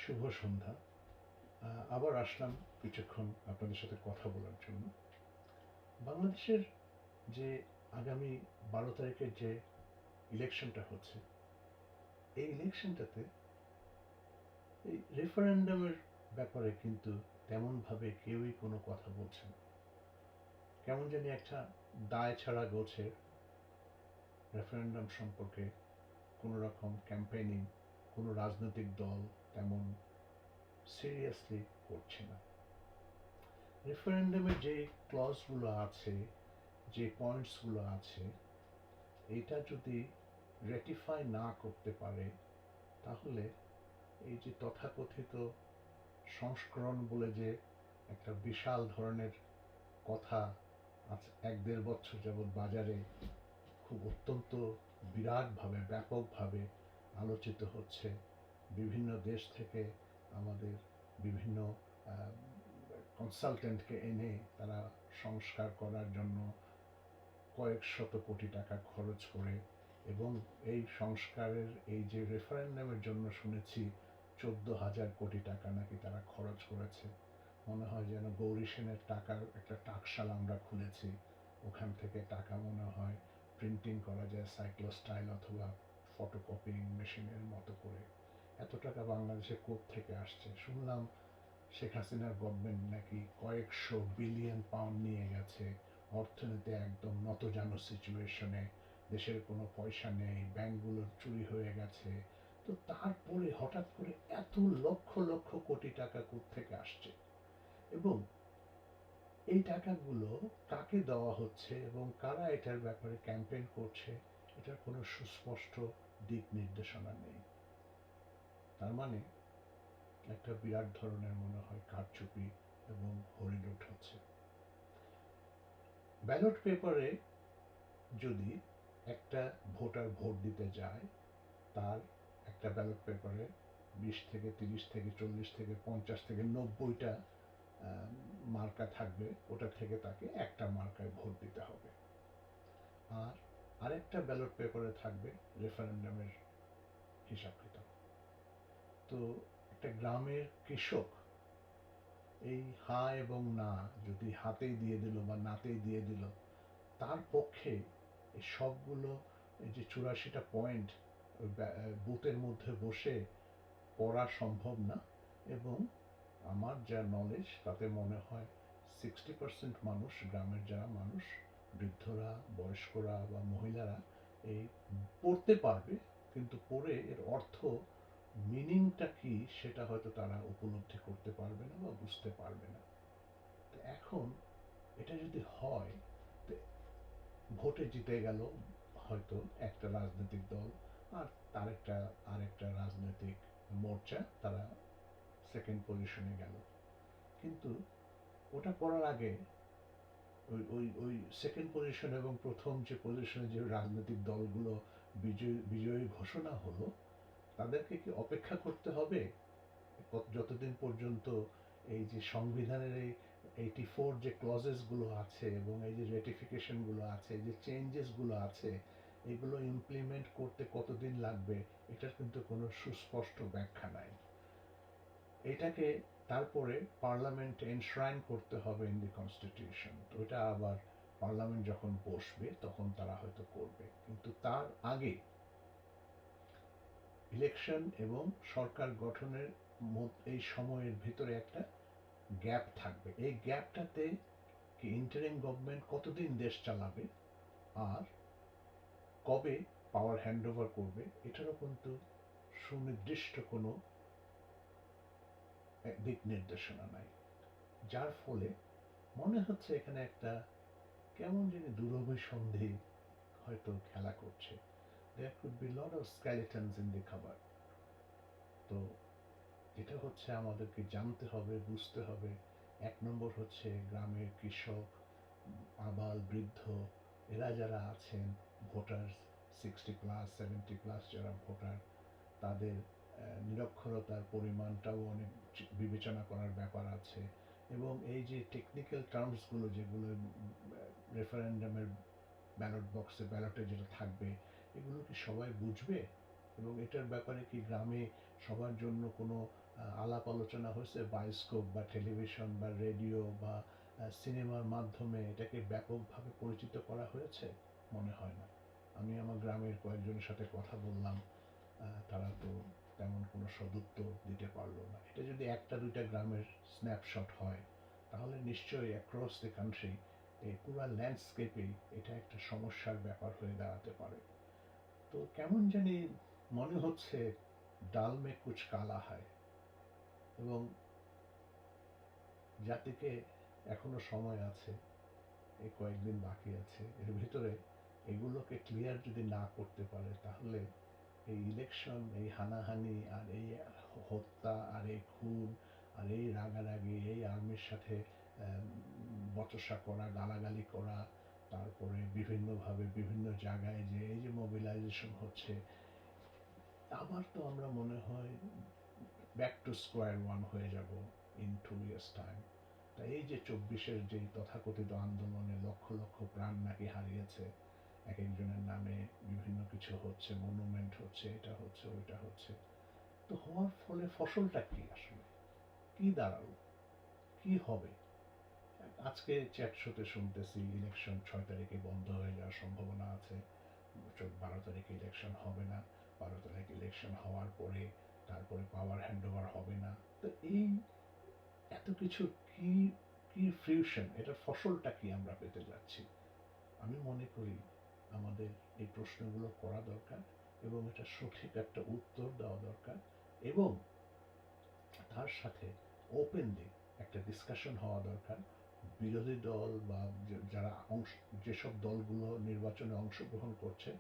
শুভ সন্ধ্যা। আবার আসলাম কিছুক্ষণ আপনাদের সাথে কথা বলার জন্য। বাংলাদেশের যে আগামী 12 তারিখের যে ইলেকশনটা হচ্ছে, এই ইলেকশনটাতে এই রেফারেন্ডামের ব্যাপারে কিন্তু তেমনভাবে কেউই কোনো কথা বলছে না। কেমন জানি একটা দায় ছাড়া গোছের রেফারেন্ডাম সম্পর্কে কোনো রকম ক্যাম্পেইনিং কোনো রাজনৈতিক দল তেমন সিরিয়াসলি করছে না। রেফারেন্ডামে যে ক্লজগুলো আছে, যে পয়েন্টসগুলো আছে, এটা যদি রেটিফাই না করতে পারে, তাহলে এই যে তথাকথিত সংস্করণ বলে যে একটা বিশাল ধরনের কথা আজ 1-1.5 বছর যাবৎ বাজারে খুব অত্যন্ত বিরাটভাবে ব্যাপকভাবে আলোচিত হচ্ছে, বিভিন্ন দেশ থেকে আমাদের বিভিন্ন কনসালটেন্টকে এনে তারা সংস্কার করার জন্য কয়েক শত কোটি টাকা খরচ করে, এবং এই সংস্কারের এই যে রেফারেন্ডামের জন্য শুনেছি 14,000 কোটি টাকা নাকি তারা খরচ করেছে। মনে হয় যেন গৌরী সেনের টাকার একটা টাকশাল আমরা খুলেছি, ওখান থেকে টাকা মনে হয় প্রিন্টিং করা যায় সাইক্লোস্টাইল অথবা ফটোকপিং মেশিনের মতো করে। এত টাকা বাংলাদেশে কোত্থেকে আসছে? শুনলাম শেখ হাসিনার গভর্নমেন্ট নাকি কয়েকশো বিলিয়ন পাউন্ড নিয়ে গেছে, অর্থনীতি একদম নতজানু সিচুয়েশনে, দেশের কোনো পয়সা নেই, ব্যাংকগুলো চুরি হয়ে গেছে। তো তারপরে হঠাৎ করে এত লক্ষ লক্ষ কোটি টাকা কোত্থেকে আসছে, এবং এই টাকাগুলো কাকে দেওয়া হচ্ছে এবং কারা এটার ব্যাপারে ক্যাম্পেইন করছে, এটার কোনো সুস্পষ্ট দিক নির্দেশনা নেই। তার মানে একটা বিরাট ধরনের মনে হয় কারচুপি এবং হরিলুট হচ্ছে। ব্যালট পেপারে যদি একটা ভোটার ভোট দিতে যায়, তার একটা ব্যালট পেপারে 20 থেকে 30 থেকে 40 থেকে 50 থেকে 90টা মার্কা থাকবে, ওটা থেকে তাকে একটা মার্কায় ভোট দিতে হবে। আর আরেকটা ব্যালট পেপারে থাকবে রেফারেন্ডামের হিসাব কিতাব। তো একটা গ্রামের কৃষক এই হা এবং না যদি হাতেই দিয়ে দিল বা নাতেই দিয়ে দিল, তার পক্ষে এই সবগুলো এই যে 84টা পয়েন্ট বুথের মধ্যে বসে পড়া সম্ভব না। এবং আমার যা নলেজ তাতে মনে হয় 60% মানুষ, গ্রামের যারা মানুষ, বৃদ্ধরা, বয়স্করা বা মহিলারা এই পড়তে পারবে, কিন্তু পড়ে এর অর্থ মিনিংটা কি সেটা হয়তো তারা উপলব্ধি করতে পারবে না বা বুঝতে পারবে না। তো এখন এটা যদি হয়, ভোটে জিতে গেল হয়তো একটা রাজনৈতিক দল, আর আরেকটা রাজনৈতিক মোর্চা, তারা সেকেন্ড পজিশনে গেল। কিন্তু ওটা করার আগে ওই ওই ওই সেকেন্ড পজিশন এবং প্রথম যে পজিশনে যে রাজনৈতিক দলগুলো বিজয়ী ঘোষণা হলো, তাদেরকে কি অপেক্ষা করতে হবে যতদিন পর্যন্ত এই যে সংবিধানের এই 84 যে ক্লজেসগুলো আছে এবং এই যে রেটিফিকেশনগুলো আছে, যে চেঞ্জেসগুলো আছে, এগুলো ইমপ্লিমেন্ট করতে কতদিন লাগবে, এটার কিন্তু কোনো সুস্পষ্ট ব্যাখ্যা নাই। এটাকে তারপরে পার্লামেন্টে এনশ্রাইন করতে হবে ইন দি কনস্টিটিউশন। তো এটা আবার পার্লামেন্ট যখন বসবে তখন তারা হয়তো করবে, কিন্তু তার আগে ইলেকশন এবং সরকার গঠনের এই সময়ের ভিতরে একটা গ্যাপ থাকবে। এই গ্যাপটাতে কি ইন্টারিম গভর্নমেন্ট কতদিন দেশ চালাবে আর কবে পাওয়ার হ্যান্ডওভার করবে, এটারও কিন্তু সুনির্দিষ্ট কোনো দিক নির্দেশনা নাই। যার ফলে মনে হচ্ছে এখানে একটা কেমন জানি দুরভিসন্ধি হয়তো খেলা করছে। There could be lot of skeletons in the cupboard. তো যেটা হচ্ছে আমাদেরকে জানতে হবে, বুঝতে হবে, 1 নম্বর হচ্ছে গ্রামের কৃষক, আবাল বৃদ্ধ, এরা যারা আছেন ভোটার, 60+, 70+ যারা ভোটার, তাদের নিরক্ষরতার পরিমাণটাও অনেক বিবেচনা করার ব্যাপার আছে। এবং এই যে টেকনিক্যাল টার্মসগুলো যেগুলো রেফারেন্ডামের ব্যালট বক্সে ব্যালটে যেটা থাকবে, এগুলো কি সবাই বুঝবে? এবং এটার ব্যাপারে কি গ্রামে সবার জন্য কোনো আলাপ আলোচনা হয়েছে? বায়োস্কোপ বা টেলিভিশন বা রেডিও বা সিনেমার মাধ্যমে এটাকে ব্যাপকভাবে পরিচিত করা হয়েছে? মনে হয় না। আমি আমার গ্রামের কয়েকজনের সাথে কথা বললাম, তারা তো তেমন কোনো সদুত্তর দিতে পারলো না। এটা যদি একটা দুইটা গ্রামের স্ন্যাপশট হয়, তাহলে নিশ্চয়ই অ্যাক্রস দ্য কান্ট্রি এই পুরো ল্যান্ডস্কেপে এটা একটা সমস্যার ব্যাপার হয়ে দাঁড়াতে পারে। তো কেমন জানি মনে হচ্ছে ডাল মে কুছ কালা হয়, এবং জাতিকে এখনো সময় আছে, এই কয়েকদিন বাকি আছে, এর ভিতরে এগুলোকে ক্লিয়ার যদি না করতে পারে, তাহলে এই ইলেকশন, এই হানাহানি আর এই হত্যা আর এই খুন আর এই রাগারাগি, এই আর্মির সাথে বচসা করা, গালাগালি করা, তারপরে বিভিন্নভাবে বিভিন্ন জায়গায় যে এই যে মোবিলাইজেশন হচ্ছে, আবার তো আমরা মনে হয় ব্যাক টু স্কোয়ার ওয়ান হয়ে যাব ইন 2 years টাইম। তাই এই যে 24-এর যে তথাকথিত আন্দোলনে লক্ষ লক্ষ প্রাণ নাকি হারিয়েছে, এক একজনের নামে বিভিন্ন কিছু হচ্ছে, মনুমেন্ট হচ্ছে, এটা হচ্ছে, ওইটা হচ্ছে, তো হওয়ার ফলে ফসলটা কি আসলে, কি দাঁড়ালো, কি হবে? আজকে চ্যাট শোতে শুনতেছি ইলেকশন 6 তারিখে বন্ধ হয়ে যাওয়ার সম্ভাবনা আছে, 12 তারিখে ইলেকশন হবে না, 12 তারিখ ইলেকশন হওয়ার পরে তারপরে পাওয়ার হ্যান্ডওভার হবে না। তো এই এত কিছু কি, কি ফিউশন, এটার ফসলটা কি আমরা পেতে যাচ্ছি? আমি মনে করি আমাদের এই প্রশ্নগুলো করা দরকার, এবং এটা সঠিক একটা উত্তর দেওয়া দরকার, এবং তার সাথে ওপেনলি একটা ডিসকাশন হওয়া দরকার। বিরোধী দল বা যারা যেসব দলগুলো নির্বাচনে অংশগ্রহণ করছে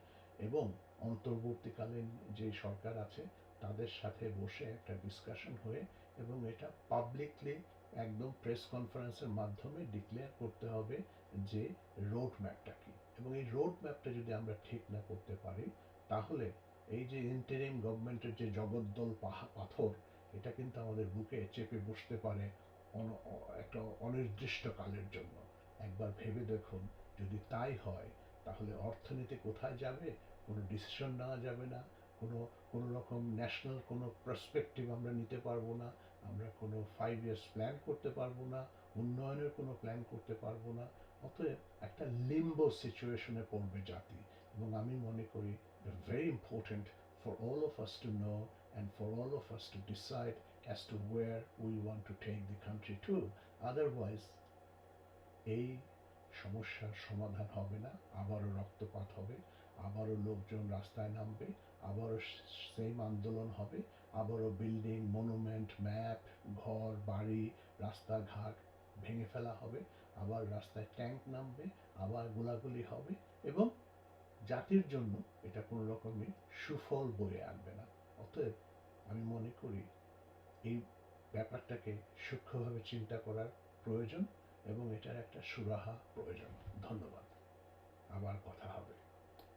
এবং অন্তর্বর্তীকালীন যে সরকার আছে, তাদের সাথে বসে একটা ডিসকাশন হয়ে, এবং এটা পাবলিকলি একদম প্রেস কনফারেন্সের মাধ্যমে ডিক্লেয়ার করতে হবে যে রোড ম্যাপটা কি। এবং এই রোড ম্যাপটা যদি আমরা ঠিক না করতে পারি, তাহলে এই যে ইন্টারিম গভর্নমেন্টের যে জগদ্দল পাথর, এটা কিন্তু আমাদের বুকে চেপে বসতে পারে একটা অনির্দিষ্টকালের জন্য। একবার ভেবে দেখুন, যদি তাই হয়, তাহলে অর্থনীতি কোথায় যাবে? কোনো ডিসিশন নেওয়া যাবে না, কোনো কোনো রকম ন্যাশনাল কোনো পার্সপেক্টিভ আমরা নিতে পারবো না, আমরা কোনো 5 years প্ল্যান করতে পারবো না, উন্নয়নের কোনো প্ল্যান করতে পারবো না। অতএব একটা লিম্বো সিচুয়েশনে পড়বে জাতি। এবং আমি মনে করি very important for all of us to know and for all of us to decide as to where we want to take the country to. Otherwise, এই সমস্যার সমাধান হবে না, আবারও রক্তপাত হবে, আবারও লোকজন রাস্তায় নামবে, আবারও সেম আন্দোলন হবে, আবারও বিল্ডিং, মনুমেন্ট, ম্যাপ, ঘর বাড়ি, রাস্তাঘাট ভেঙে ফেলা হবে, আবার রাস্তায় ট্যাঙ্ক নামবে, আবার গোলাগুলি হবে, এবং জাতির জন্য এটা কোনো রকমই সুফল বয়ে আনবে না। অতএব আমি মনে করি এই ব্যাপারটাকে সূক্ষ্মভাবে চিন্তা করার প্রয়োজন, এবং এটার একটা সুরাহা প্রয়োজন। ধন্যবাদ, আবার কথা হবে।